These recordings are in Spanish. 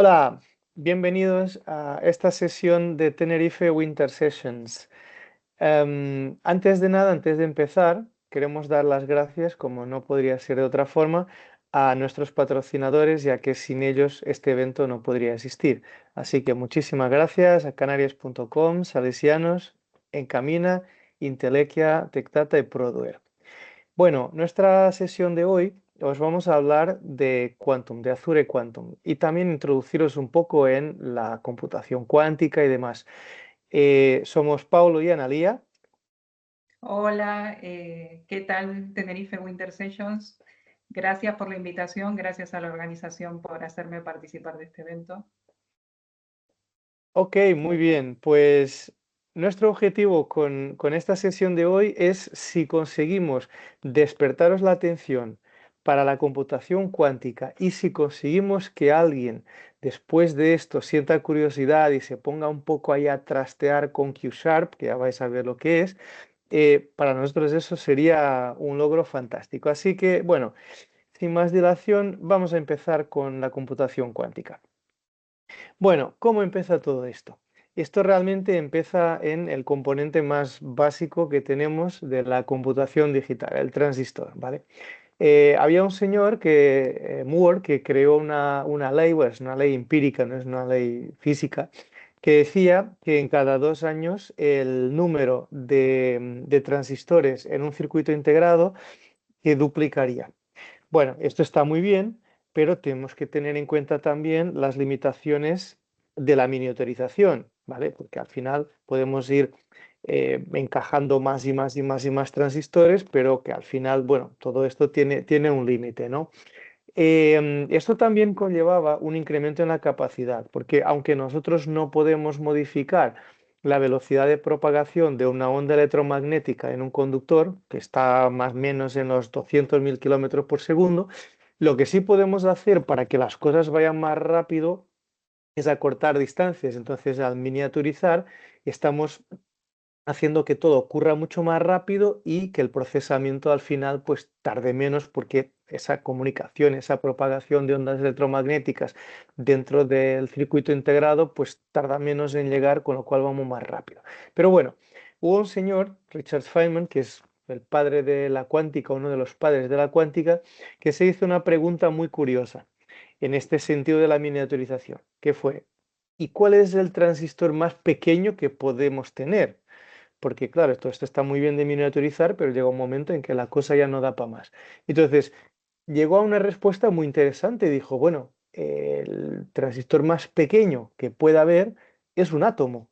Hola, bienvenidos a esta sesión de Tenerife Winter Sessions. Antes de nada, antes de empezar, queremos dar las gracias, como no podría ser de otra forma, a nuestros patrocinadores, ya que sin ellos este evento no podría existir. Así que muchísimas gracias a canarias.com, Salesianos, Encamina, Intelequia, Tecdata y Produer. Bueno, nuestra sesión de hoy os vamos a hablar de Quantum, de Azure Quantum, y también introduciros un poco en la computación cuántica y demás. Somos Paulo y Analía. Hola, ¿qué tal Tenerife Winter Sessions? Gracias por la invitación, gracias a la organización por hacerme participar de este evento. Ok, muy bien. Pues nuestro objetivo con esta sesión de hoy es si conseguimos despertaros la atención para la computación cuántica y si conseguimos que alguien después de esto sienta curiosidad y se ponga un poco ahí a trastear con Q-Sharp, que ya vais a ver lo que es, para nosotros eso sería un logro fantástico. Así que, bueno, sin más dilación, vamos a empezar con la computación cuántica. Bueno, ¿cómo empieza todo esto? Esto realmente empieza en el componente más básico que tenemos de la computación digital, el transistor, ¿vale? Había un señor Moore, que creó una ley, bueno, es una ley empírica, no es una ley física, que decía que en cada 2 años el número de transistores en un circuito integrado que duplicaría. Bueno, esto está muy bien, pero tenemos que tener en cuenta también las limitaciones de la miniaturización, ¿vale? Porque al final podemos ir encajando más y más y más y más transistores, pero que al final, bueno, todo esto tiene un límite, ¿no? Esto también conllevaba un incremento en la capacidad, porque aunque nosotros no podemos modificar la velocidad de propagación de una onda electromagnética en un conductor, que está más o menos en los 200.000 kilómetros por segundo, lo que sí podemos hacer para que las cosas vayan más rápido es acortar distancias. Entonces, al miniaturizar, estamos haciendo que todo ocurra mucho más rápido y que el procesamiento al final pues tarde menos porque esa comunicación, esa propagación de ondas electromagnéticas dentro del circuito integrado pues tarda menos en llegar, con lo cual vamos más rápido. Pero bueno, hubo un señor, Richard Feynman, que es el padre de la cuántica, uno de los padres de la cuántica, que se hizo una pregunta muy curiosa en este sentido de la miniaturización, que fue, ¿y cuál es el transistor más pequeño que podemos tener? Porque claro, esto está muy bien de miniaturizar, pero llega un momento en que la cosa ya no da para más. Entonces, llegó a una respuesta muy interesante. Dijo, bueno, el transistor más pequeño que pueda haber es un átomo.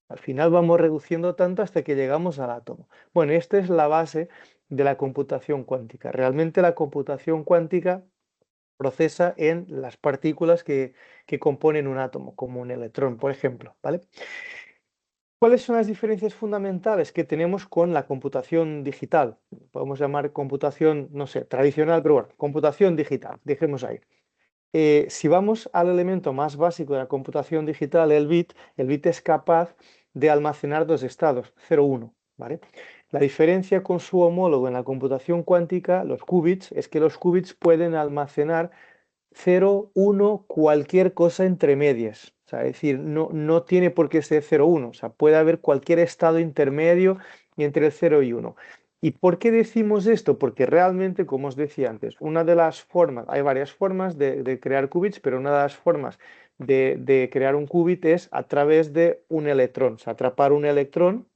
Al final vamos reduciendo tanto hasta que llegamos al átomo. Bueno, esta es la base de la computación cuántica. Realmente la computación cuántica procesa en las partículas que componen un átomo, como un electrón, por ejemplo, ¿vale? ¿Cuáles son las diferencias fundamentales que tenemos con la computación digital? Podemos llamar computación, no sé, tradicional, pero bueno, computación digital, dejemos ahí. Si vamos al elemento más básico de la computación digital, el bit es capaz de almacenar dos estados, 0, 1, ¿vale? La diferencia con su homólogo en la computación cuántica, los qubits, es que los qubits pueden almacenar 0, 1, cualquier cosa entre medias. O sea, es decir, no tiene por qué ser 0, 1. O sea, puede haber cualquier estado intermedio entre el 0 y 1. ¿Y por qué decimos esto? Porque realmente, como os decía antes, una de las formas, hay varias formas de crear qubits, pero una de las formas de crear un qubit es a través de un electrón. O sea, atrapar un electrón.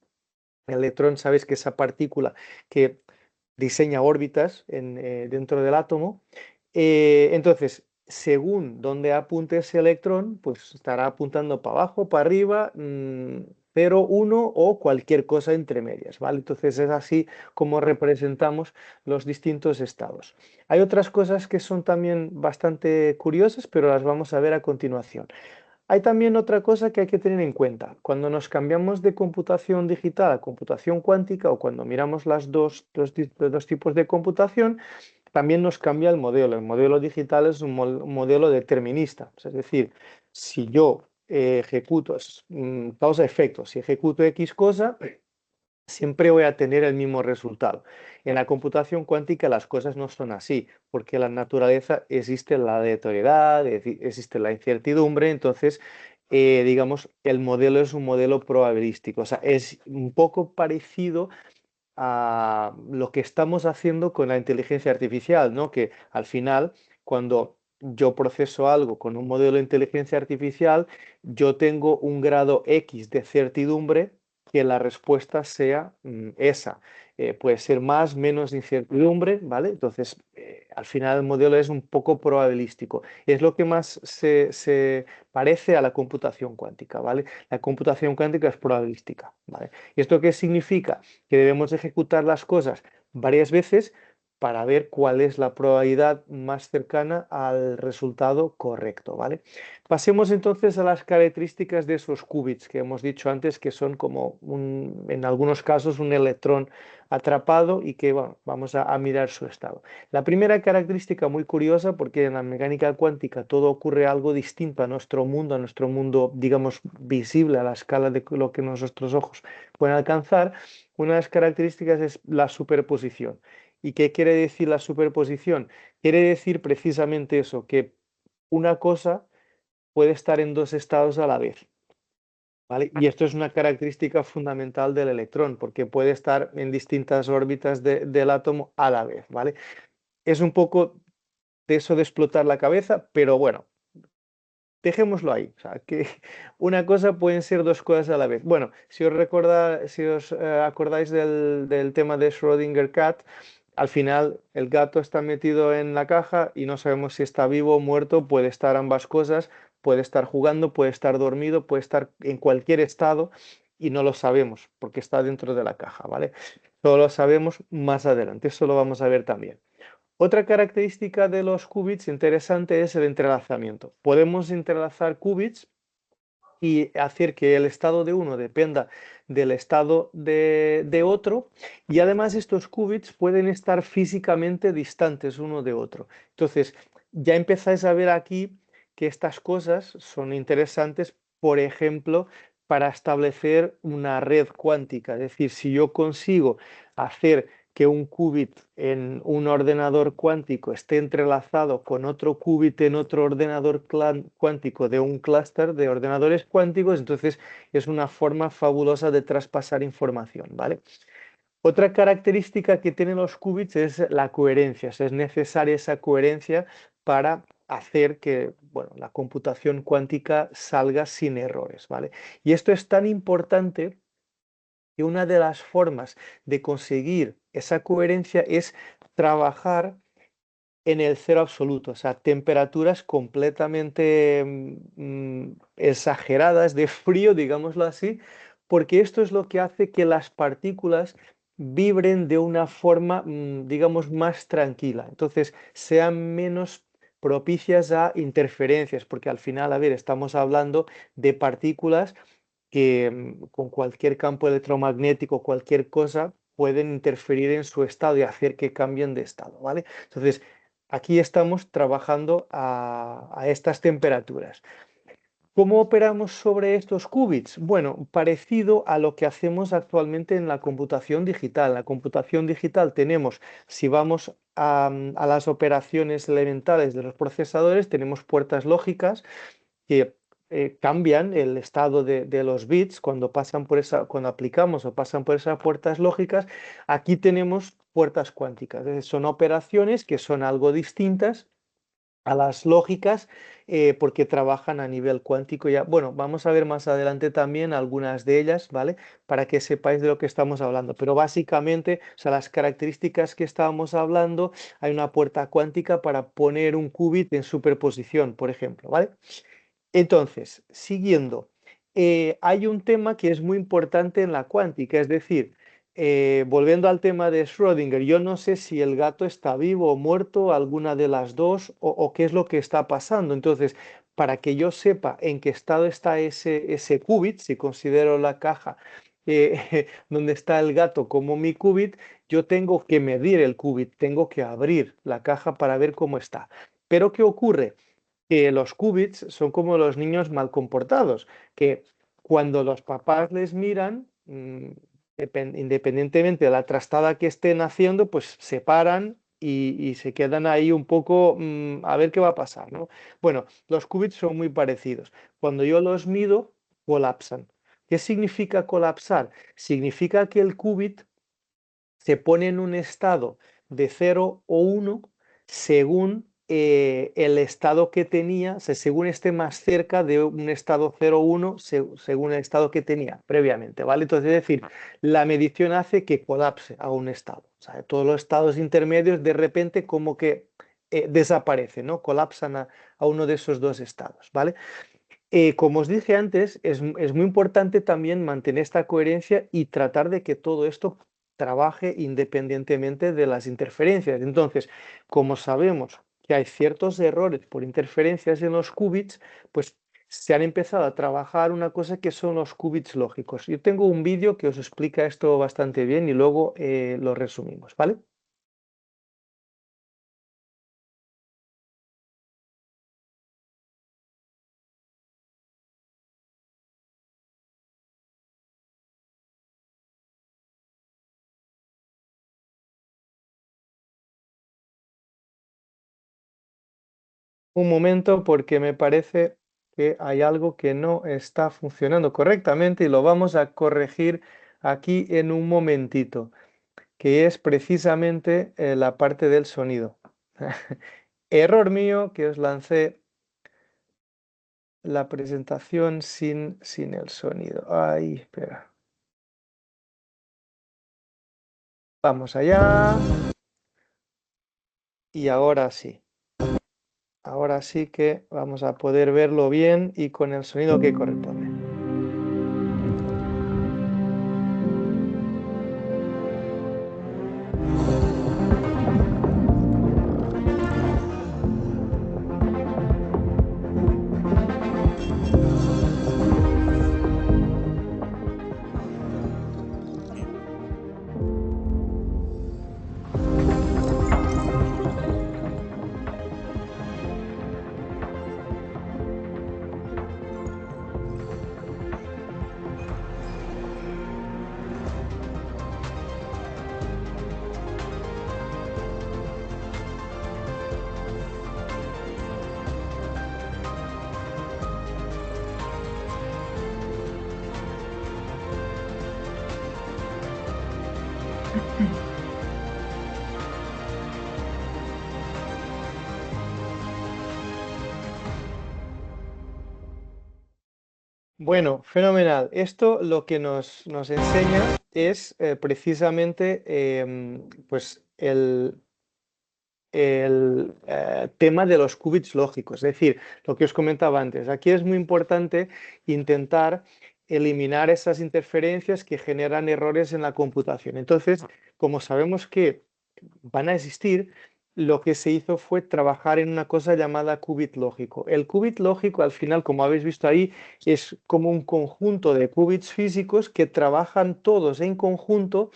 El electrón, sabéis que esa partícula que diseña órbitas dentro del átomo. Entonces, según dónde apunte ese electrón, pues estará apuntando para abajo, para arriba, 0, 1 o cualquier cosa entre medias, ¿vale? Entonces es así como representamos los distintos estados. Hay otras cosas que son también bastante curiosas, pero las vamos a ver a continuación. Hay también otra cosa que hay que tener en cuenta. Cuando nos cambiamos de computación digital a computación cuántica o cuando miramos los dos tipos de computación, también nos cambia el modelo. El modelo digital es un modelo determinista. Es decir, si yo ejecuto, causa-efecto, si ejecuto X cosa, siempre voy a tener el mismo resultado. En la computación cuántica las cosas no son así, porque en la naturaleza existe la aleatoriedad, existe la incertidumbre, entonces, digamos, el modelo es un modelo probabilístico. O sea, es un poco parecido a lo que estamos haciendo con la inteligencia artificial, ¿no? Que al final, cuando yo proceso algo con un modelo de inteligencia artificial, yo tengo un grado X de certidumbre que la respuesta sea esa. Puede ser más, menos incertidumbre, ¿vale? Entonces, al final el modelo es un poco probabilístico. Es lo que más se parece a la computación cuántica, ¿vale? La computación cuántica es probabilística, ¿vale? ¿Y esto qué significa? Que debemos ejecutar las cosas varias veces para ver cuál es la probabilidad más cercana al resultado correcto, ¿vale? Pasemos entonces a las características de esos qubits que hemos dicho antes, que son como en algunos casos un electrón atrapado y que bueno, vamos a mirar su estado. La primera característica muy curiosa, porque en la mecánica cuántica todo ocurre algo distinto a nuestro mundo, digamos, visible a la escala de lo que nuestros ojos pueden alcanzar, una de las características es la superposición. ¿Y qué quiere decir la superposición? Quiere decir precisamente eso, que una cosa puede estar en dos estados a la vez, ¿vale? Y esto es una característica fundamental del electrón, porque puede estar en distintas órbitas del átomo a la vez, ¿vale? Es un poco de eso de explotar la cabeza, pero bueno, dejémoslo ahí. O sea, que una cosa pueden ser dos cosas a la vez. Bueno, si os acordáis del tema de Schrödinger Cat, al final el gato está metido en la caja y no sabemos si está vivo o muerto, puede estar ambas cosas, puede estar jugando, puede estar dormido, puede estar en cualquier estado y no lo sabemos porque está dentro de la caja, ¿vale? Solo lo sabemos más adelante, eso lo vamos a ver también. Otra característica de los qubits interesante es el entrelazamiento. Podemos entrelazar qubits y hacer que el estado de uno dependa del estado de otro, y además estos qubits pueden estar físicamente distantes uno de otro. Entonces, ya empezáis a ver aquí que estas cosas son interesantes, por ejemplo, para establecer una red cuántica. Es decir, si yo consigo hacer que un qubit en un ordenador cuántico esté entrelazado con otro qubit en otro ordenador cuántico de un clúster de ordenadores cuánticos, entonces es una forma fabulosa de traspasar información, ¿vale? Otra característica que tienen los qubits es la coherencia, o sea, es necesaria esa coherencia para hacer que, bueno, la computación cuántica salga sin errores, ¿vale? Y esto es tan importante que una de las formas de conseguir esa coherencia es trabajar en el cero absoluto, o sea, temperaturas completamente exageradas de frío, digámoslo así, porque esto es lo que hace que las partículas vibren de una forma, digamos, más tranquila. Entonces, sean menos propicias a interferencias, porque al final, a ver, estamos hablando de partículas que con cualquier campo electromagnético, cualquier cosa, pueden interferir en su estado y hacer que cambien de estado, ¿vale? Entonces, aquí estamos trabajando a estas temperaturas. ¿Cómo operamos sobre estos qubits? Bueno, parecido a lo que hacemos actualmente en la computación digital. En la computación digital tenemos, si vamos a las operaciones elementales de los procesadores, tenemos puertas lógicas que cambian el estado de los bits cuando pasan por cuando aplicamos o pasan por esas puertas lógicas. Aquí tenemos puertas cuánticas. Es decir, son operaciones que son algo distintas a las lógicas porque trabajan a nivel cuántico. Ya, bueno, vamos a ver más adelante también algunas de ellas, ¿vale? Para que sepáis de lo que estamos hablando. Pero básicamente, o sea, las características que estábamos hablando, hay una puerta cuántica para poner un qubit en superposición, por ejemplo, ¿vale? Entonces, siguiendo, hay un tema que es muy importante en la cuántica, es decir, volviendo al tema de Schrödinger, yo no sé si el gato está vivo o muerto, alguna de las dos, o qué es lo que está pasando. Entonces, para que yo sepa en qué estado está ese qubit, si considero la caja donde está el gato como mi qubit, yo tengo que medir el qubit, tengo que abrir la caja para ver cómo está. Pero ¿qué ocurre? Que los qubits son como los niños mal comportados, que cuando los papás les miran, independientemente de la trastada que estén haciendo, pues se paran y se quedan ahí un poco a ver qué va a pasar, ¿no? Bueno, los qubits son muy parecidos. Cuando yo los mido, colapsan. ¿Qué significa colapsar? Significa que el qubit se pone en un estado de 0 o 1 según el estado que tenía, o sea, según esté más cerca de un estado 0 o 1, según el estado que tenía previamente, ¿vale? Entonces, es decir, la medición hace que colapse a un estado. O sea, todos los estados intermedios de repente como que desaparecen, ¿no? Colapsan a uno de esos dos estados, ¿vale? Como os dije antes, es muy importante también mantener esta coherencia y tratar de que todo esto trabaje independientemente de las interferencias. Entonces, como sabemos que hay ciertos errores por interferencias en los qubits, pues se han empezado a trabajar una cosa que son los qubits lógicos. Yo tengo un vídeo que os explica esto bastante bien y luego lo resumimos, ¿vale? Un momento porque me parece que hay algo que no está funcionando correctamente y lo vamos a corregir aquí en un momentito, que es precisamente la parte del sonido. Error mío que os lancé la presentación sin el sonido. Ay, espera. Vamos allá. Y ahora sí. Ahora sí que vamos a poder verlo bien y con el sonido que corresponde. Bueno, fenomenal. Esto lo que nos enseña es precisamente pues el tema de los qubits lógicos, es decir, lo que os comentaba antes. Aquí es muy importante intentar eliminar esas interferencias que generan errores en la computación. Entonces, como sabemos que van a existir, lo que se hizo fue trabajar en una cosa llamada qubit lógico. El qubit lógico, al final, como habéis visto ahí, es como un conjunto de qubits físicos que trabajan todos en conjunto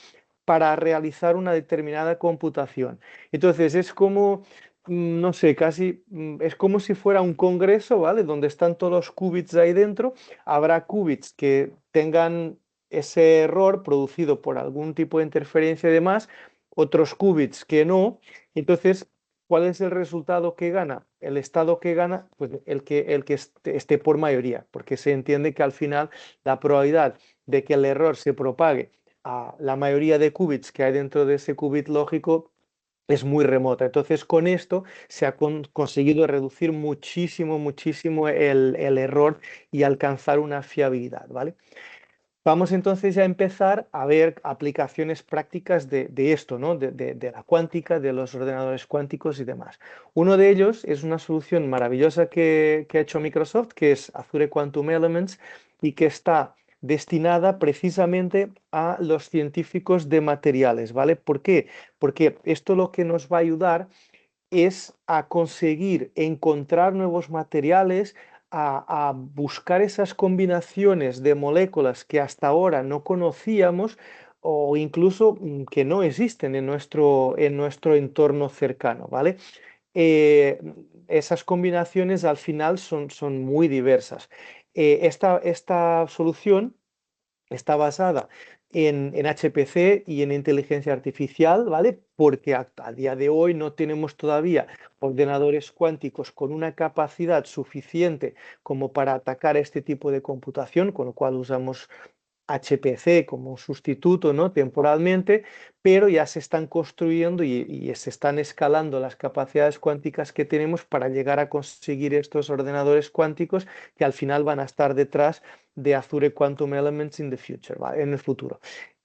para realizar una determinada computación. Entonces, es como, no sé, casi, es como si fuera un congreso, ¿vale? Donde están todos los qubits ahí dentro. Habrá qubits que tengan ese error producido por algún tipo de interferencia y demás, otros qubits que no. Entonces, ¿cuál es el resultado que gana? El estado que gana, pues el que esté por mayoría, porque se entiende que al final la probabilidad de que el error se propague a la mayoría de qubits que hay dentro de ese qubit lógico es muy remota. Entonces, con esto se ha conseguido reducir muchísimo, muchísimo el error y alcanzar una fiabilidad, ¿vale? Vamos entonces a empezar a ver aplicaciones prácticas de esto, ¿no? De la cuántica, de los ordenadores cuánticos y demás. Uno de ellos es una solución maravillosa que ha hecho Microsoft, que es Azure Quantum Elements, y que está destinada precisamente a los científicos de materiales, ¿vale? ¿Por qué? Porque esto lo que nos va a ayudar es a conseguir encontrar nuevos materiales, a buscar esas combinaciones de moléculas que hasta ahora no conocíamos o incluso que no existen en nuestro entorno cercano, ¿vale? Eh, Esas combinaciones al final son muy diversas. Esta solución está basada en HPC y en inteligencia artificial, ¿vale? Porque a día de hoy no tenemos todavía ordenadores cuánticos con una capacidad suficiente como para atacar este tipo de computación, con lo cual usamos HPC como un sustituto, ¿no? Temporalmente, pero ya se están construyendo y se están escalando las capacidades cuánticas que tenemos para llegar a conseguir estos ordenadores cuánticos que al final van a estar detrás de Azure Quantum Elements in the future, ¿vale? En el futuro.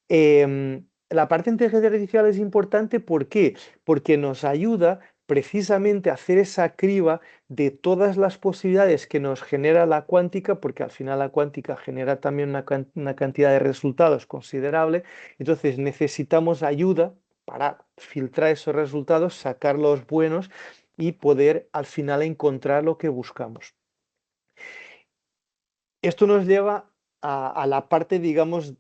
La parte de inteligencia artificial es importante, ¿por qué? Porque nos ayuda precisamente a hacer esa criba de todas las posibilidades que nos genera la cuántica, porque al final la cuántica genera también una cantidad de resultados considerable, entonces necesitamos ayuda para filtrar esos resultados, sacar los buenos y poder al final encontrar lo que buscamos. Esto nos lleva a la parte, digamos,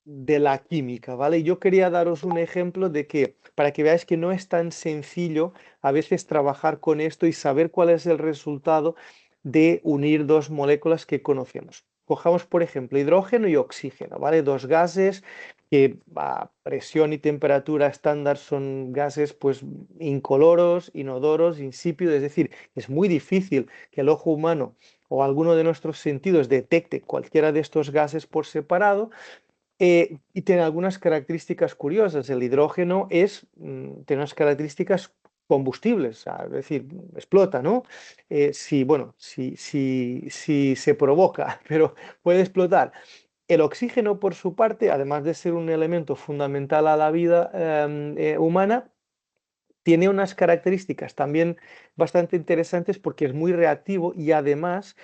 de la química, ¿vale? Yo quería daros un ejemplo de que, para que veáis que no es tan sencillo a veces trabajar con esto y saber cuál es el resultado de unir dos moléculas que conocemos. Cojamos, por ejemplo, hidrógeno y oxígeno, ¿vale? Dos gases que a presión y temperatura estándar son gases pues incoloros, inodoros, insípidos, es decir, es muy difícil que el ojo humano o alguno de nuestros sentidos detecte cualquiera de estos gases por separado, y tiene algunas características curiosas. El hidrógeno tiene unas características combustibles, o sea, es decir, explota, ¿no? Si se provoca, pero puede explotar. El oxígeno, por su parte, además de ser un elemento fundamental a la vida humana, tiene unas características también bastante interesantes porque es muy reactivo y además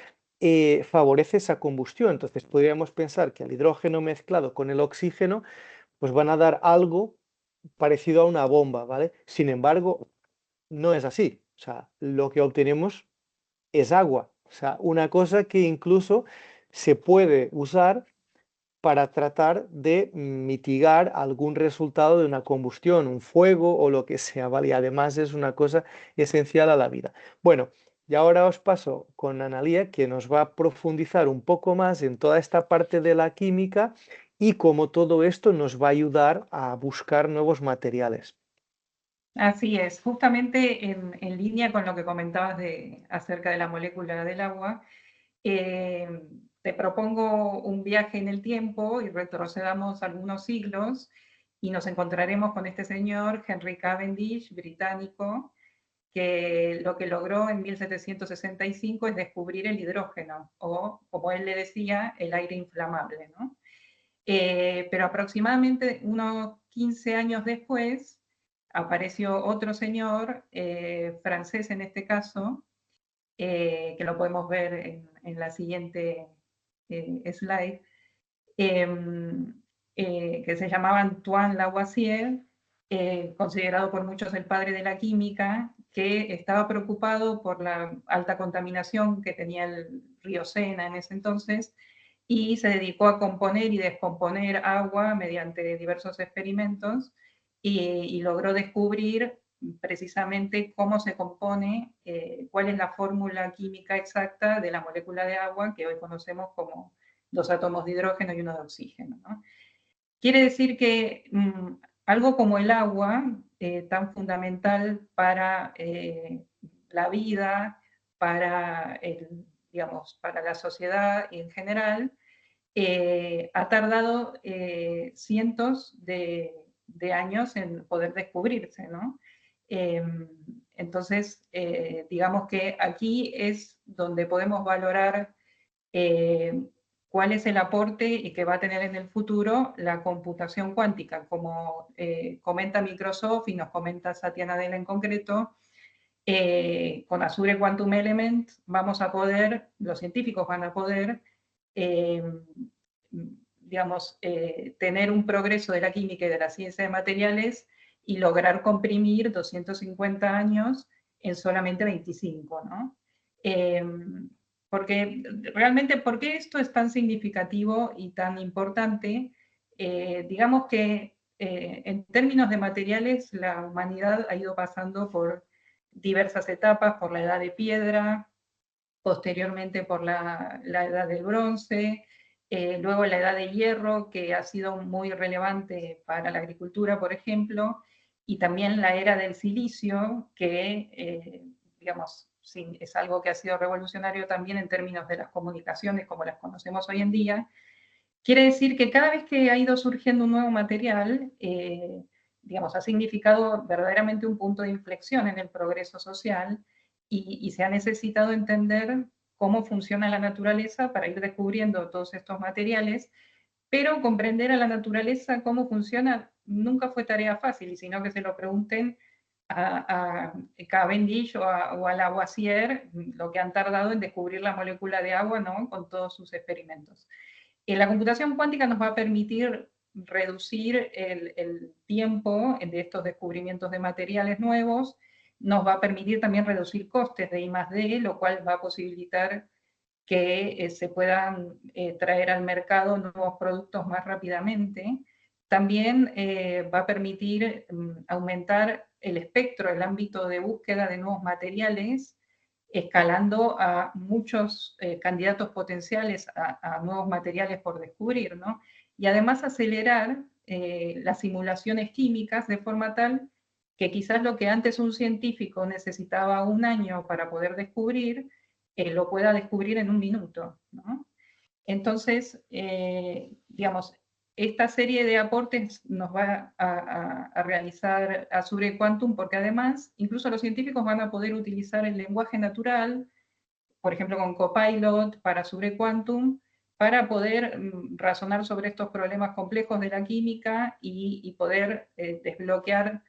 favorece esa combustión. Entonces podríamos pensar que el hidrógeno mezclado con el oxígeno pues van a dar algo parecido a una bomba, ¿vale? Sin embargo, no es así. O sea, lo que obtenemos es agua. O sea, una cosa que incluso se puede usar para tratar de mitigar algún resultado de una combustión, un fuego o lo que sea, ¿vale? Y además es una cosa esencial a la vida. Bueno, y ahora os paso con Analía, que nos va a profundizar un poco más en toda esta parte de la química y cómo todo esto nos va a ayudar a buscar nuevos materiales. Así es, justamente en línea con lo que comentabas acerca de la molécula del agua, eh, te propongo un viaje en el tiempo y retrocedamos algunos siglos y nos encontraremos con este señor, Henry Cavendish, británico, que lo que logró en 1765 es descubrir el hidrógeno, o como él le decía, el aire inflamable, ¿no? Pero aproximadamente unos 15 años después apareció otro señor, francés en este caso, que lo podemos ver en la siguiente slide, que se llamaba Antoine Lavoisier, considerado por muchos el padre de la química, que estaba preocupado por la alta contaminación que tenía el río Sena en ese entonces, y se dedicó a componer y descomponer agua mediante diversos experimentos y logró descubrir precisamente cómo se compone, cuál es la fórmula química exacta de la molécula de agua que hoy conocemos como dos átomos de hidrógeno y uno de oxígeno, ¿no? Quiere decir que algo como el agua, tan fundamental para la vida, para, digamos, para la sociedad en general, ha tardado cientos de años en poder descubrirse, ¿no? Entonces, digamos que aquí es donde podemos valorar eh, cuál es el aporte y que va a tener en el futuro la computación cuántica. Como comenta Microsoft y nos comenta Satya Nadella en concreto, con Azure Quantum Element vamos a poder, los científicos van a poder, eh, digamos, tener un progreso de la química y de la ciencia de materiales y lograr comprimir 250 años en solamente 25, ¿no? Porque realmente, ¿por qué esto es tan significativo y tan importante? Digamos que en términos de materiales, la humanidad ha ido pasando por diversas etapas, por la edad de piedra, posteriormente por la edad del bronce, luego la edad de hierro, que ha sido muy relevante para la agricultura, por ejemplo, y también la era del silicio, que, digamos, sí, es algo que ha sido revolucionario también en términos de las comunicaciones como las conocemos hoy en día. Quiere decir que cada vez que ha ido surgiendo un nuevo material, digamos, ha significado verdaderamente un punto de inflexión en el progreso social y se ha necesitado entender cómo funciona la naturaleza para ir descubriendo todos estos materiales, pero comprender a la naturaleza cómo funciona nunca fue tarea fácil, sino que se lo pregunten a Cavendish o a Lavoisier, lo que han tardado en descubrir la molécula de agua, ¿no? Con todos sus experimentos. La computación cuántica nos va a permitir reducir el tiempo de estos descubrimientos de materiales nuevos, nos va a permitir también reducir costes de I+D, lo cual va a posibilitar que se puedan traer al mercado nuevos productos más rápidamente. También va a permitir aumentar el espectro, el ámbito de búsqueda de nuevos materiales, escalando a muchos candidatos potenciales a nuevos materiales por descubrir, ¿no? Y además acelerar las simulaciones químicas de forma tal que quizás lo que antes un científico necesitaba un año para poder descubrir, lo pueda descubrir en un minuto, ¿no? Entonces, digamos, esta serie de aportes nos va a realizar Azure Quantum porque además incluso los científicos van a poder utilizar el lenguaje natural, por ejemplo con Copilot para Azure Quantum, para poder razonar sobre estos problemas complejos de la química y poder desbloquear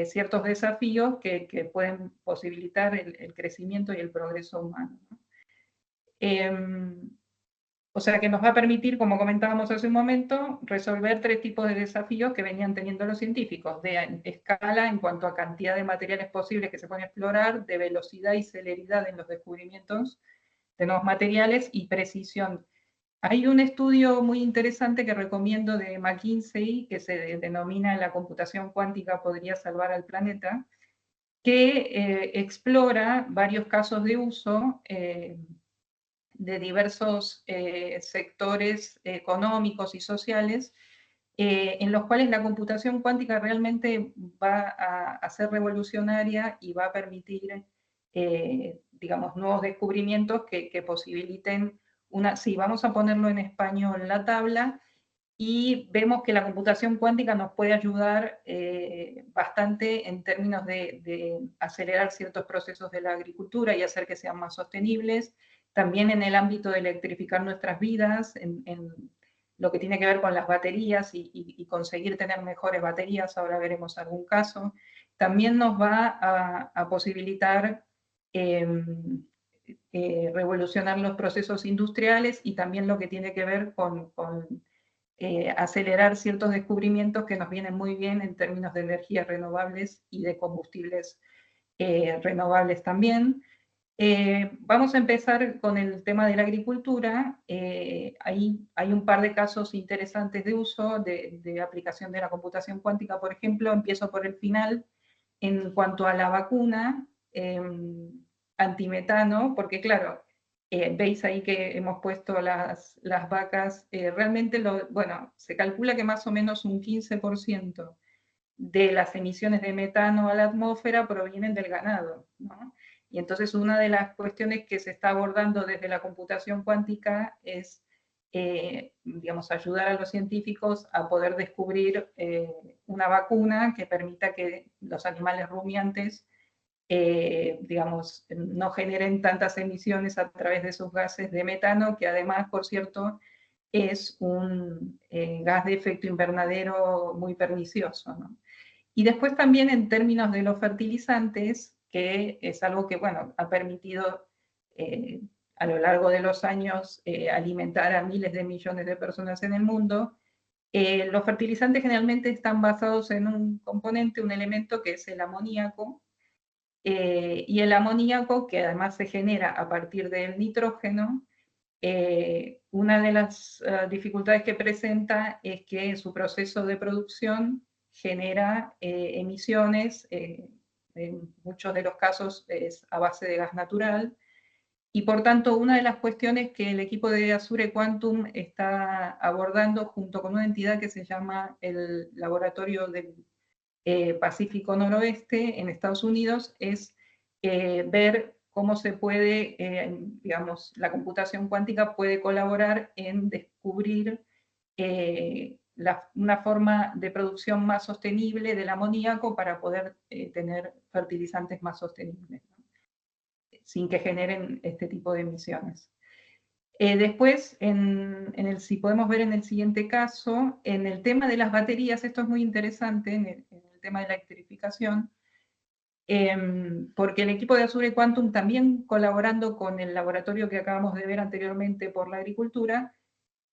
ciertos desafíos que pueden posibilitar el crecimiento y el progreso humano, ¿no? O sea que nos va a permitir, como comentábamos hace un momento, resolver tres tipos de desafíos que venían teniendo los científicos, de escala en cuanto a cantidad de materiales posibles que se pueden explorar, de velocidad y celeridad en los descubrimientos de nuevos materiales y precisión. Hay un estudio muy interesante que recomiendo de McKinsey, que se denomina La computación cuántica podría salvar al planeta, que explora varios casos de uso de diversos sectores económicos y sociales, en los cuales la computación cuántica realmente va a ser revolucionaria y va a permitir, digamos, nuevos descubrimientos que posibiliten una, sí, vamos a ponerlo en español la tabla, y vemos que la computación cuántica nos puede ayudar bastante en términos de acelerar ciertos procesos de la agricultura y hacer que sean más sostenibles, también en el ámbito de electrificar nuestras vidas, en lo que tiene que ver con las baterías y conseguir tener mejores baterías, ahora veremos algún caso. También nos va a posibilitar revolucionar los procesos industriales y también lo que tiene que ver con acelerar ciertos descubrimientos que nos vienen muy bien en términos de energías renovables y de combustibles renovables también. Vamos a empezar con el tema de la agricultura. Hay un par de casos interesantes de uso, de aplicación de la computación cuántica, por ejemplo. Empiezo por el final, en cuanto a la vacuna antimetano, porque claro, veis ahí que hemos puesto las vacas, realmente, bueno, se calcula que más o menos un 15% de las emisiones de metano a la atmósfera provienen del ganado, ¿no? Y entonces una de las cuestiones que se está abordando desde la computación cuántica es, digamos, ayudar a los científicos a poder descubrir una vacuna que permita que los animales rumiantes, digamos, no generen tantas emisiones a través de sus gases de metano, que además, por cierto, es un gas de efecto invernadero muy pernicioso, ¿no? Y después también en términos de los fertilizantes, que es algo que, bueno, ha permitido a lo largo de los años alimentar a miles de millones de personas en el mundo. Los fertilizantes generalmente están basados en un componente, un elemento que es el amoníaco, y el amoníaco, que además se genera a partir del nitrógeno, una de las dificultades que presenta es que su proceso de producción genera emisiones, en muchos de los casos es a base de gas natural, Y por tanto, una de las cuestiones que el equipo de Azure Quantum está abordando junto con una entidad que se llama el Laboratorio del Pacífico Noroeste en Estados Unidos es ver cómo se puede, digamos, la computación cuántica puede colaborar en descubrir una forma de producción más sostenible del amoníaco para poder tener fertilizantes más sostenibles, ¿no? Sin que generen este tipo de emisiones. Después, si podemos ver en el siguiente caso, en el tema de las baterías, esto es muy interesante, en el tema de la electrificación, porque el equipo de Azure Quantum, también colaborando con el laboratorio que acabamos de ver anteriormente por la agricultura,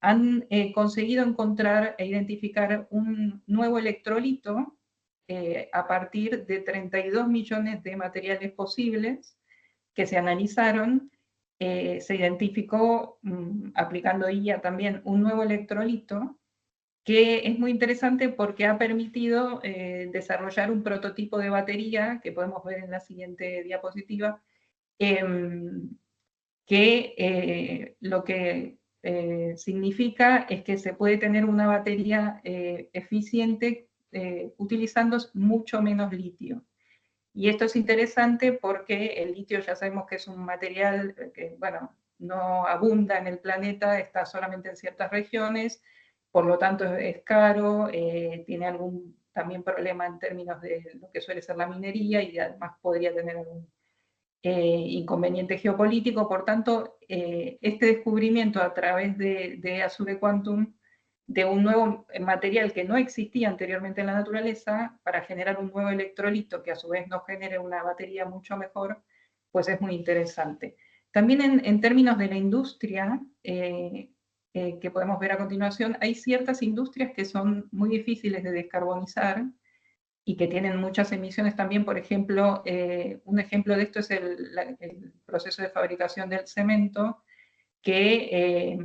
han conseguido encontrar e identificar un nuevo electrolito a partir de 32 millones de materiales posibles que se analizaron. Se identificó, aplicando IA también, un nuevo electrolito que es muy interesante porque ha permitido desarrollar un prototipo de batería, que podemos ver en la siguiente diapositiva, que lo que significa es que se puede tener una batería eficiente utilizando mucho menos litio. Y esto es interesante porque el litio ya sabemos que es un material que, bueno, no abunda en el planeta, está solamente en ciertas regiones, por lo tanto es caro, tiene algún también problema en términos de lo que suele ser la minería y además podría tener algún inconveniente geopolítico. Por tanto, este descubrimiento a través de Azure Quantum de un nuevo material que no existía anteriormente en la naturaleza para generar un nuevo electrolito que a su vez nos genere una batería mucho mejor, pues es muy interesante. También en términos de la industria, que podemos ver a continuación, hay ciertas industrias que son muy difíciles de descarbonizar y que tienen muchas emisiones también. Por ejemplo, un ejemplo de esto es el proceso de fabricación del cemento, que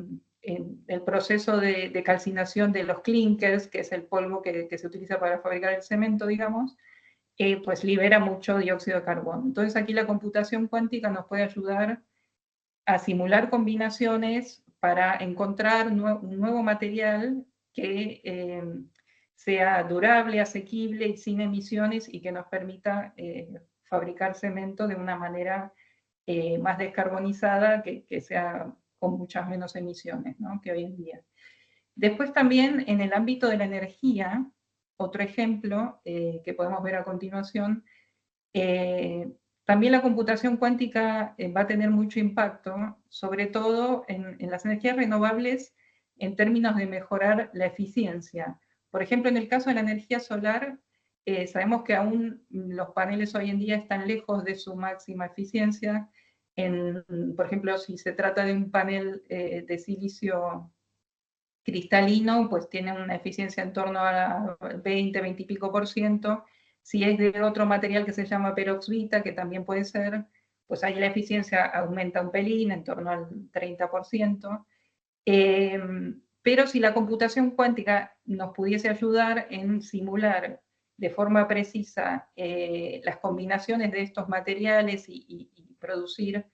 el proceso de calcinación de los clinkers, que es el polvo que se utiliza para fabricar el cemento, digamos, pues libera mucho dióxido de carbono. Entonces aquí la computación cuántica nos puede ayudar a simular combinaciones para encontrar un nuevo material que sea durable, asequible y sin emisiones y que nos permita fabricar cemento de una manera más descarbonizada, que sea con muchas menos emisiones, ¿no?, que hoy en día. Después también en el ámbito de la energía, otro ejemplo que podemos ver a continuación, también la computación cuántica va a tener mucho impacto, sobre todo en las energías renovables, en términos de mejorar la eficiencia. Por ejemplo, en el caso de la energía solar, sabemos que aún los paneles hoy en día están lejos de su máxima eficiencia. Por ejemplo, si se trata de un panel de silicio cristalino, pues tiene una eficiencia en torno a 20, 20 y pico por ciento. Si es de otro material que se llama peroxita, que también puede ser, pues ahí la eficiencia aumenta un pelín, en torno al 30%. Pero si la computación cuántica nos pudiese ayudar en simular de forma precisa las combinaciones de estos materiales y producir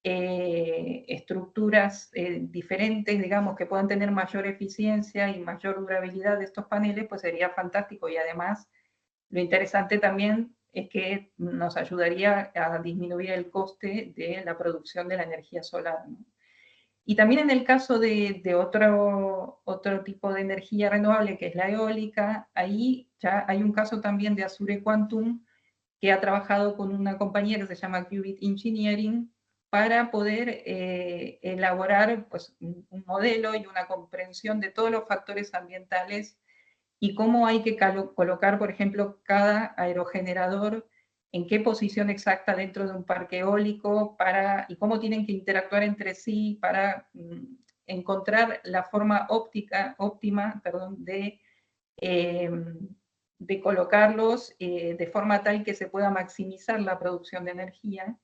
estructuras diferentes, digamos, que puedan tener mayor eficiencia y mayor durabilidad de estos paneles, pues sería fantástico. Y además, lo interesante también es que nos ayudaría a disminuir el coste de la producción de la energía solar, ¿no? Y también en el caso de otro tipo de energía renovable, que es la eólica, ahí ya hay un caso también de Azure Quantum, que ha trabajado con una compañía que se llama Qubit Engineering para poder elaborar, pues, un modelo y una comprensión de todos los factores ambientales y cómo hay que colocar, por ejemplo, cada aerogenerador en qué posición exacta dentro de un parque eólico y cómo tienen que interactuar entre sí para encontrar la forma óptima, perdón, eh, de colocarlos de forma tal que se pueda maximizar la producción de energía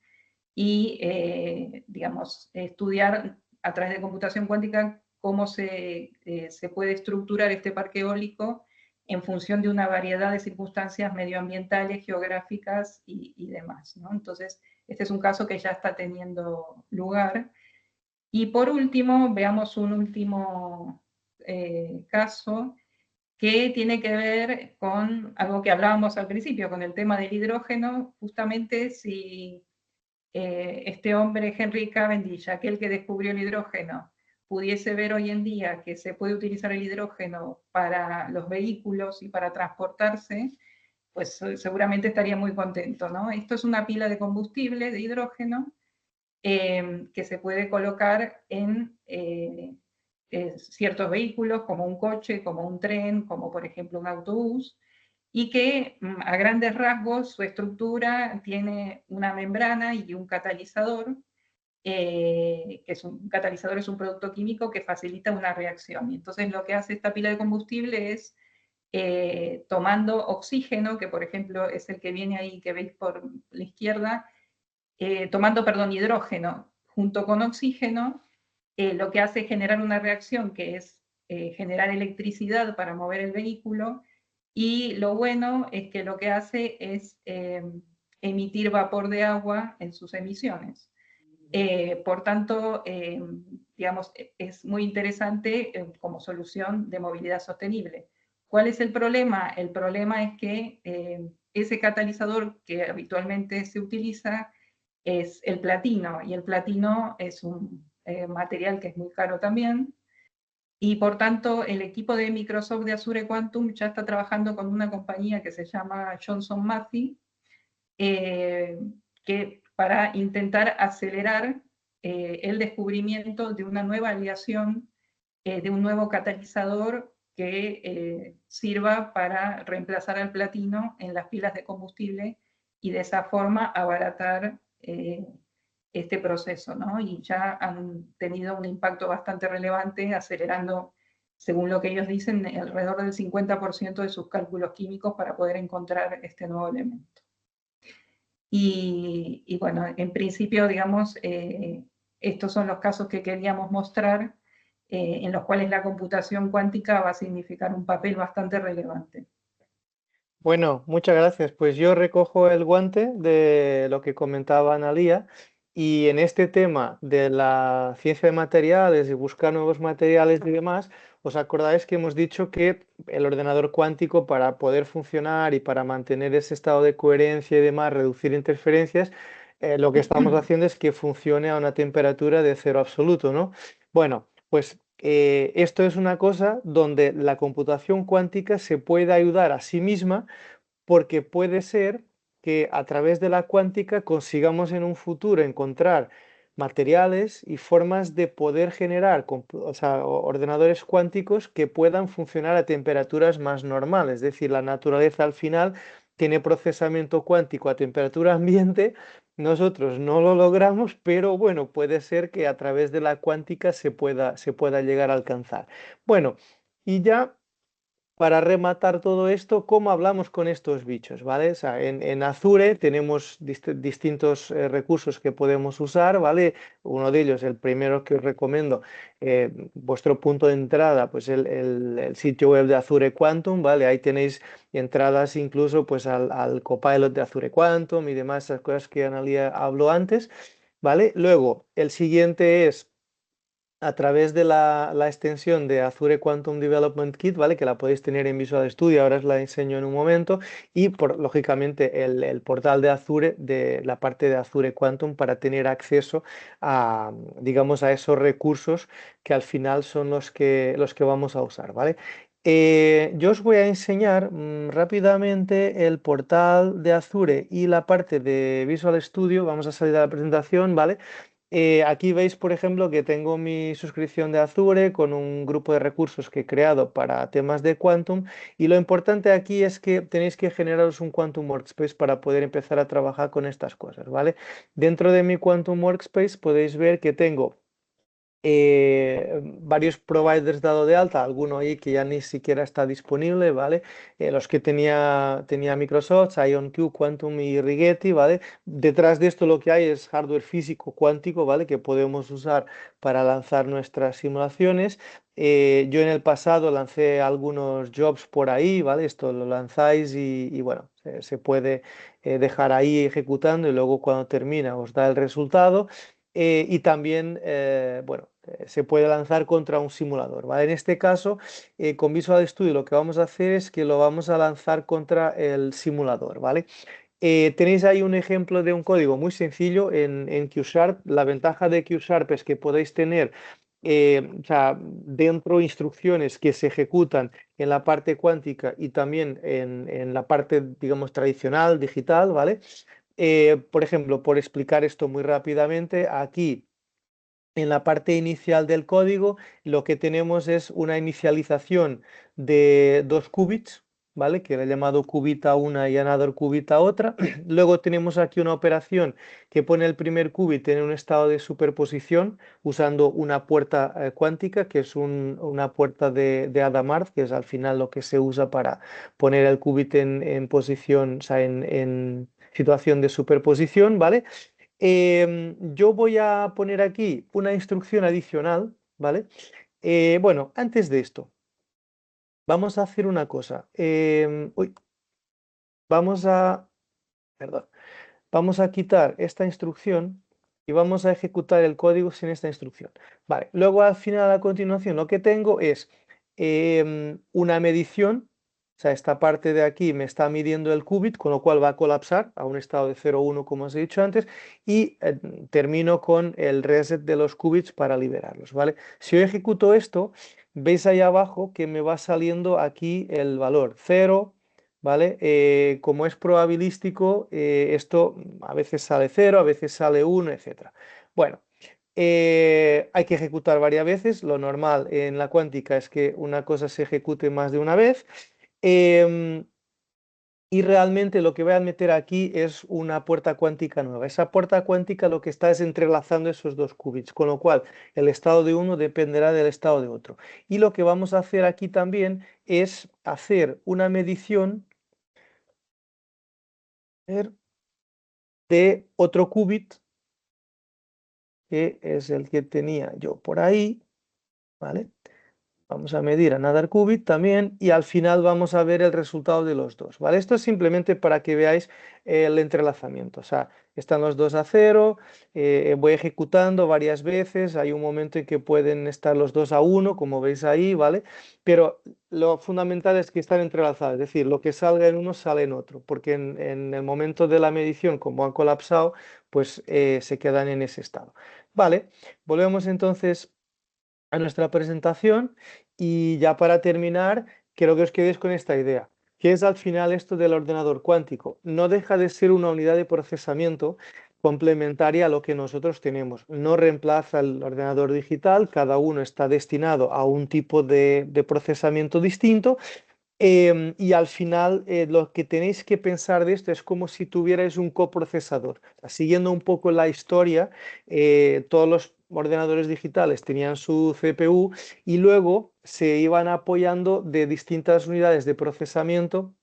y, digamos, estudiar a través de computación cuántica cómo se puede estructurar este parque eólico en función de una variedad de circunstancias medioambientales, geográficas y demás, ¿no? Entonces, Este es un caso que ya está teniendo lugar. Y por último, veamos un último caso que tiene que ver con algo que hablábamos al principio, con el tema del hidrógeno, justamente si este hombre, Henry Cavendish, aquel que descubrió el hidrógeno, pudiese ver hoy en día que se puede utilizar el hidrógeno para los vehículos y para transportarse, pues seguramente estaría muy contento, ¿no? Esto es una pila de combustible de hidrógeno que se puede colocar en ciertos vehículos, como un coche, como un tren, como por ejemplo un autobús, y que a grandes rasgos su estructura tiene una membrana y un catalizador, que es un catalizador es un producto químico que facilita una reacción. Y entonces lo que hace esta pila de combustible es tomando oxígeno, que por ejemplo es el que viene ahí, que veis por la izquierda, tomando, perdón, hidrógeno junto con oxígeno, lo que hace es generar una reacción que es generar electricidad para mover el vehículo, y lo bueno es que lo que hace es emitir vapor de agua en sus emisiones. Por tanto, digamos, es muy interesante como solución de movilidad sostenible. ¿Cuál es el problema? El problema es que ese catalizador que habitualmente se utiliza es el platino, y el platino es un material que es muy caro también, y por tanto el equipo de Microsoft de Azure Quantum ya está trabajando con una compañía que se llama Johnson Matthey, eh, que para intentar acelerar el descubrimiento de una nueva aleación, de un nuevo catalizador que sirva para reemplazar al platino en las pilas de combustible y de esa forma abaratar este proceso, ¿no? Y ya han tenido un impacto bastante relevante, acelerando, según lo que ellos dicen, alrededor del 50% de sus cálculos químicos para poder encontrar este nuevo elemento. Y bueno, en principio, digamos, estos son los casos que queríamos mostrar, en los cuales la computación cuántica va a significar un papel bastante relevante. Bueno, muchas gracias. Pues yo recojo el guante de lo que comentaba Analía, y en este tema de la ciencia de materiales y buscar nuevos materiales y demás, os acordáis que hemos dicho que el ordenador cuántico, para poder funcionar y para mantener ese estado de coherencia y demás, reducir interferencias, lo que estamos haciendo es que funcione a una temperatura de cero absoluto, ¿no? Bueno, pues esto es una cosa donde la computación cuántica se puede ayudar a sí misma, porque puede ser que a través de la cuántica consigamos en un futuro encontrar materiales y formas de poder generar o sea, ordenadores cuánticos que puedan funcionar a temperaturas más normales. Es decir, la naturaleza al final tiene procesamiento cuántico a temperatura ambiente. Nosotros no lo logramos, pero bueno, puede ser que a través de la cuántica se pueda llegar a alcanzar. Bueno, y ya para rematar todo esto, ¿cómo hablamos con estos bichos? ¿Vale? O sea, en Azure tenemos distintos recursos que podemos usar, ¿vale? Uno de ellos, el primero que os recomiendo, vuestro punto de entrada, pues el sitio web de Azure Quantum, ¿vale? Ahí tenéis entradas incluso pues al Copilot de Azure Quantum y demás, esas cosas que Analia habló antes, ¿vale? Luego, el siguiente es a través de la extensión de Azure Quantum Development Kit, ¿vale? Que la podéis tener en Visual Studio, ahora os la enseño en un momento, y lógicamente el portal de Azure, de la parte de Azure Quantum, para tener acceso a, digamos, a esos recursos que al final son los que vamos a usar, ¿vale? Yo os voy a enseñar rápidamente el portal de Azure y la parte de Visual Studio. Vamos a salir de la presentación, ¿vale? Aquí veis, por ejemplo, que tengo mi suscripción de Azure con un grupo de recursos que he creado para temas de Quantum, y lo importante aquí es que tenéis que generaros un Quantum Workspace para poder empezar a trabajar con estas cosas, ¿vale? Dentro de mi Quantum Workspace podéis ver que tengo varios providers dado de alta, alguno ahí que ya ni siquiera está disponible, ¿vale? Los que tenía Microsoft, IonQ, Quantum y Rigetti, ¿vale? Detrás de esto lo que hay es hardware físico cuántico, ¿vale? Que podemos usar para lanzar nuestras simulaciones. Yo en el pasado lancé algunos jobs por ahí, ¿vale? Esto lo lanzáis y bueno, se puede dejar ahí ejecutando y luego cuando termina os da el resultado. Y también, bueno, se puede lanzar contra un simulador, ¿vale? En este caso, con Visual Studio lo que vamos a hacer es que lo vamos a lanzar contra el simulador, ¿vale? Tenéis ahí un ejemplo de un código muy sencillo en QSharp. La ventaja de QSharp es que podéis tener o sea, dentro instrucciones que se ejecutan en la parte cuántica y también en la parte, digamos, tradicional, digital, ¿vale? Por ejemplo, por explicar esto muy rápidamente, aquí en la parte inicial del código lo que tenemos es una inicialización de dos qubits, ¿vale? Que le he llamado qubit a una y another qubit a otra. Luego tenemos aquí una operación que pone el primer qubit en un estado de superposición usando una puerta cuántica, que es una puerta de Hadamard, que es al final lo que se usa para poner el qubit en posición, o sea, en situación de superposición, ¿vale? Yo voy a poner aquí una instrucción adicional, ¿vale? Bueno, antes de esto, vamos a hacer una cosa. Uy, vamos a, perdón, vamos a quitar esta instrucción y vamos a ejecutar el código sin esta instrucción. Vale, luego al final, a continuación, lo que tengo es una medición, o sea, esta parte de aquí me está midiendo el qubit, con lo cual va a colapsar a un estado de 0,1, como os he dicho antes, y termino con el reset de los qubits para liberarlos, ¿vale? Si yo ejecuto esto, veis ahí abajo que me va saliendo aquí el valor 0. ¿Vale? Como es probabilístico, esto a veces sale 0, a veces sale 1, etcétera. Bueno, hay que ejecutar varias veces. Lo normal en la cuántica es que una cosa se ejecute más de una vez. Em, y realmente lo que voy a meter aquí es una puerta cuántica nueva. Esa puerta cuántica lo que está es entrelazando esos dos qubits, con lo cual el estado de uno dependerá del estado de otro. Y lo que vamos a hacer aquí también es hacer una medición de otro qubit, que es el que tenía yo por ahí, ¿vale? Vamos a medir another qubit también y al final vamos a ver el resultado de los dos, ¿vale? Esto es simplemente para que veáis el entrelazamiento, o sea, están los dos a cero, voy ejecutando varias veces, hay un momento en que pueden estar los dos a uno, como veis ahí, ¿vale? Pero lo fundamental es que están entrelazados, es decir, lo que salga en uno sale en otro, porque en el momento de la medición, como han colapsado, pues se quedan en ese estado. Vale, volvemos entonces a nuestra presentación y ya para terminar, quiero que os quedéis con esta idea. ¿Qué es al final esto del ordenador cuántico? No deja de ser una unidad de procesamiento complementaria a lo que nosotros tenemos. No reemplaza el ordenador digital, cada uno está destinado a un tipo de procesamiento distinto. Y al final, lo que tenéis que pensar de esto es como si tuvierais un coprocesador. O sea, siguiendo un poco la historia, todos los ordenadores digitales tenían su CPU y luego se iban apoyando de distintas unidades de procesamiento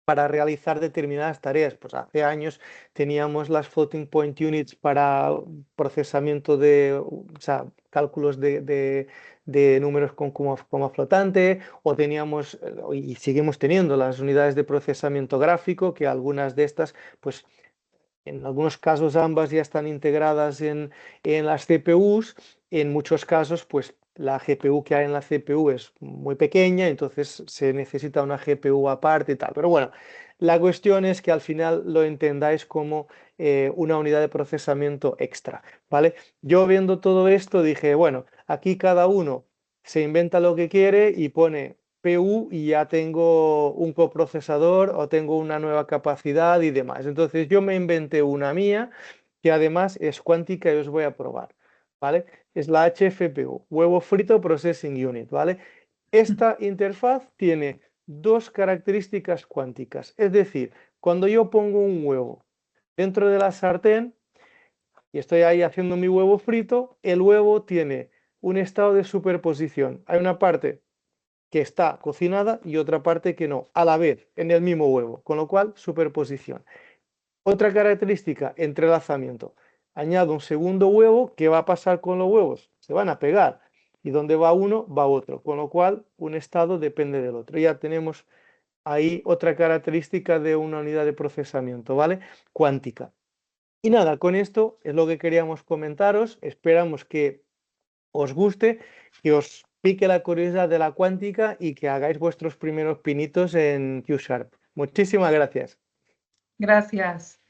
para realizar determinadas tareas. Pues hace años teníamos las floating point units para procesamiento de, o sea, cálculos de números con coma flotante, o teníamos, y seguimos teniendo las unidades de procesamiento gráfico, que algunas de estas, pues en algunos casos ambas ya están integradas en las CPUs, en muchos casos pues la GPU que hay en la CPU es muy pequeña, entonces se necesita una GPU aparte y tal. Pero bueno, la cuestión es que al final lo entendáis como una unidad de procesamiento extra, ¿vale? Yo viendo todo esto dije, bueno, aquí cada uno se inventa lo que quiere y pone PU y ya tengo un coprocesador o tengo una nueva capacidad y demás. Entonces yo me inventé una mía que además es cuántica y os voy a probar, ¿vale? Es la HFPU, Huevo Frito Processing Unit, ¿vale? Esta interfaz tiene dos características cuánticas, es decir, cuando yo pongo un huevo dentro de la sartén y estoy ahí haciendo mi huevo frito, el huevo tiene un estado de superposición. Hay una parte que está cocinada y otra parte que no, a la vez, en el mismo huevo, con lo cual superposición. Otra característica, entrelazamiento. Añado un segundo huevo, ¿qué va a pasar con los huevos? Se van a pegar. Y donde va uno, va otro. Con lo cual, un estado depende del otro. Ya tenemos ahí otra característica de una unidad de procesamiento, ¿vale? Cuántica. Y nada, con esto es lo que queríamos comentaros. Esperamos que os guste, que os pique la curiosidad de la cuántica y que hagáis vuestros primeros pinitos en Q Sharp. Muchísimas gracias. Gracias.